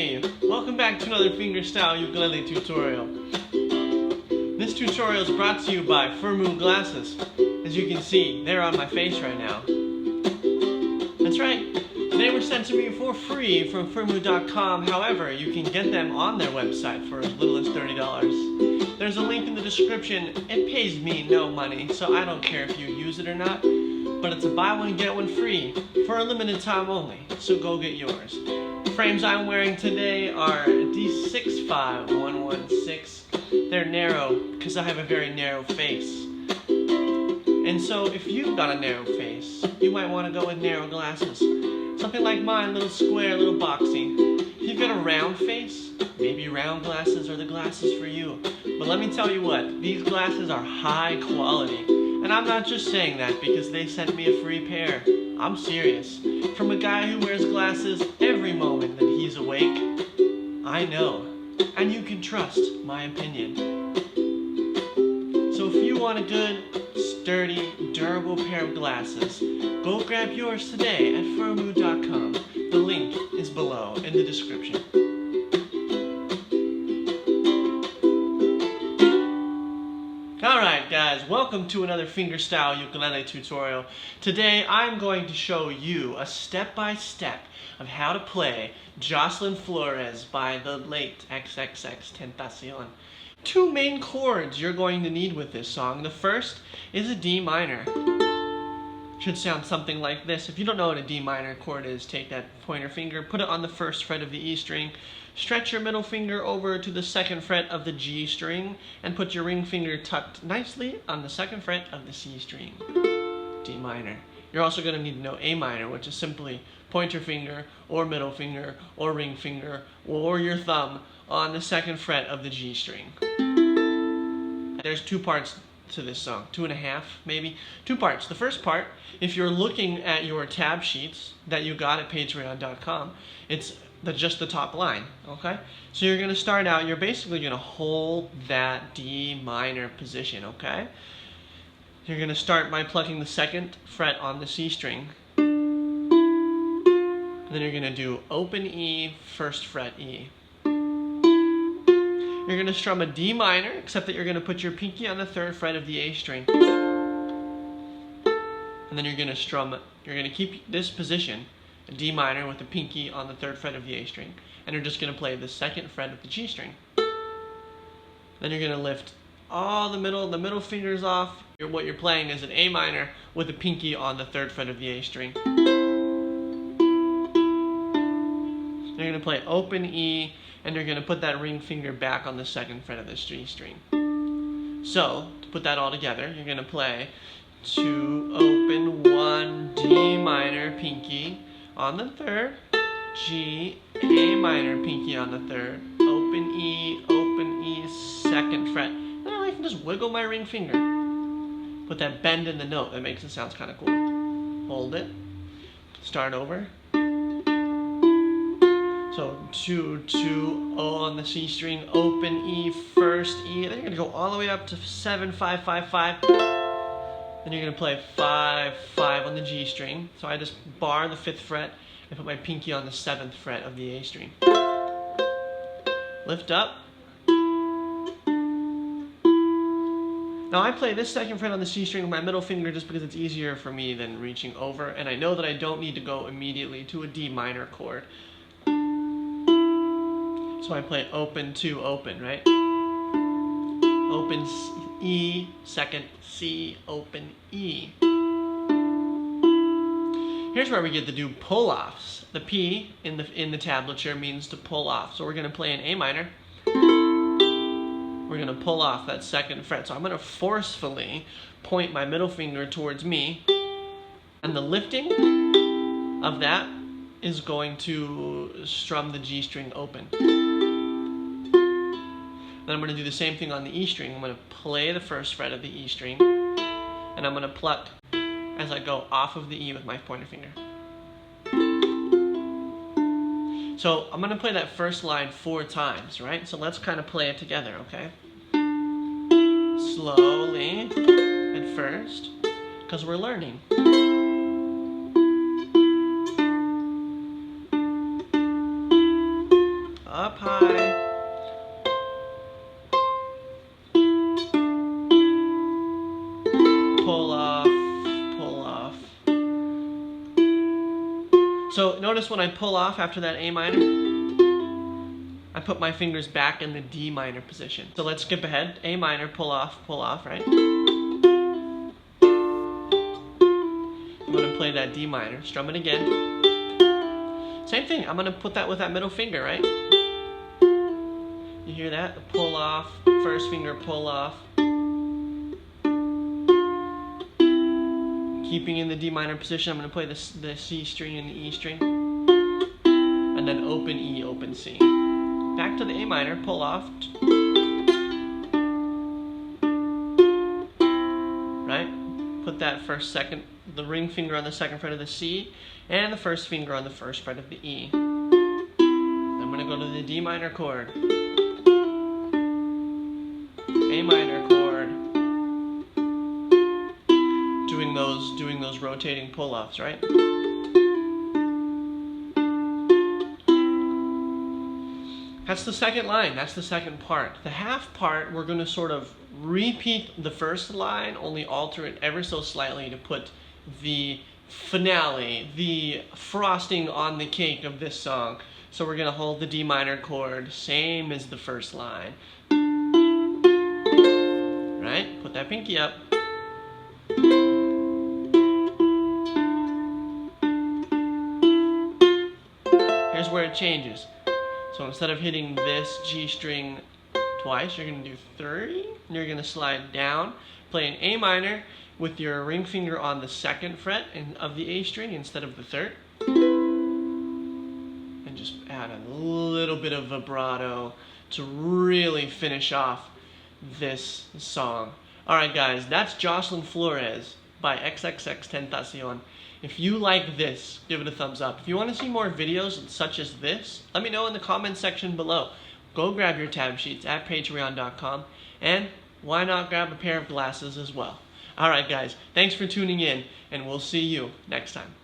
Hey! Welcome back to another fingerstyle ukulele tutorial. This tutorial is brought to you by FIRMU glasses. As you can see, they're on my face right now. That's right, they were sent to me for free from FIRMU.com. However, you can get them on their website for as little as $30. There's a link in the description. It pays me no money, so I don't care if you use it or not. But it's a buy one get one free for a limited time only, so go get yours. The frames I'm wearing today are D65116. They're narrow because I have a very narrow face. And so if you've got a narrow face, you might want to go with narrow glasses. Something like mine, little square, little boxy. If you've got a round face, maybe round glasses are the glasses for you. But let me tell you what, these glasses are high quality. And I'm not just saying that because they sent me a free pair. I'm serious. From a guy who wears glasses every moment that he's awake. I know. And you can trust my opinion. So if you want a good, sturdy, durable pair of glasses, go grab yours today at FIRMU.com. The link is below in the description. Alright guys, welcome to another fingerstyle ukulele tutorial. Today I'm going to show you a step-by-step of how to play Jocelyn FLORES by the late XXXTentacion. Two main chords you're going to need with this song. The first is a D minor. Should sound something like this. If you don't know what a D minor chord is, take that pointer finger, put it on the first fret of the E string, stretch your middle finger over to the second fret of the G string, and put your ring finger tucked nicely on the second fret of the C string. D minor. You're also going to need to know A minor, which is simply pointer finger, or middle finger, or ring finger, or your thumb on the second fret of the G string. There's two parts to this song, 2.5 maybe. Two parts. The first part, if you're looking at your tab sheets that you got at patreon.com, it's just the top line, okay? So you're going to start out, you're basically going to hold that D minor position, okay? You're going to start by plucking the second fret on the C string. And then you're going to do open E, first fret E. You're going to strum a D minor, except that you're going to put your pinky on the third fret of the A string. And then you're going to strum, you're going to keep this position, a D minor with the pinky on the third fret of the A string. And you're just going to play the second fret of the G string. Then you're going to lift all the middle fingers off. What you're playing is an A minor with a pinky on the third fret of the A string. You're going to play open E, and you're going to put that ring finger back on the second fret of the G string. So, to put that all together, you're going to play 2, open, 1, D minor, pinky on the third, G, A minor, pinky on the third, open E, second fret. Then I can just wiggle my ring finger. Put that bend in the note, that makes it sound kind of cool. Hold it, start over. So 2, 2, O on the C string, open E, first E. Then you're going to go all the way up to 7, 5, 5, 5. Then you're going to play 5, 5 on the G string. So I just bar the 5th fret and put my pinky on the 7th fret of the A string. Lift up. Now I play this second fret on the C string with my middle finger just because it's easier for me than reaching over. And I know that I don't need to go immediately to a D minor chord. So I play open, 2, open, right? Open E, second C, open E. Here's where we get to do pull-offs. The P in the tablature means to pull off. So we're going to play an A minor. We're going to pull off that second fret. So I'm going to forcefully point my middle finger towards me. And the lifting of that is going to strum the G string open. Then I'm going to do the same thing on the E string. I'm going to play the first fret of the E string, and I'm going to pluck as I go off of the E with my pointer finger. So I'm going to play that first line 4 times, right? So let's kind of play it together, okay? Slowly at first, because we're learning. up high. Pull off, pull off. So notice when I pull off after that A minor, I put my fingers back in the D minor position. So let's skip ahead. A minor, pull off, right? I'm gonna play that D minor, strum it again. Same thing, I'm gonna put that with that middle finger, right? You hear that? The pull off, first finger pull off. Keeping in the D minor position, I'm going to play the C string and the E string. And then open E, open C. Back to the A minor, pull off. Right? Put that the ring finger on the second fret of the C, and the first finger on the first fret of the E. I'm going to go to the D minor chord. A minor chord. Doing those rotating pull-offs, right? That's the second line, that's the second part. The half part, we're going to sort of repeat the first line, only alter it ever so slightly to put the finale, the frosting on the cake of this song. So we're going to hold the D minor chord, same as the first line. Right? Put that pinky up. Here's where it changes. So instead of hitting this G string twice, you're going to do 3. You're going to slide down, play an A minor with your ring finger on the second fret of the A string instead of the third. And just add a little bit of vibrato to really finish off this song. Alright guys, that's Jocelyn FLORES by XXXTentacion. If you like this, give it a thumbs up. If you want to see more videos such as this, let me know in the comments section below. Go grab your tab sheets at patreon.com, and why not grab a pair of glasses as well. Alright guys, thanks for tuning in, and we'll see you next time.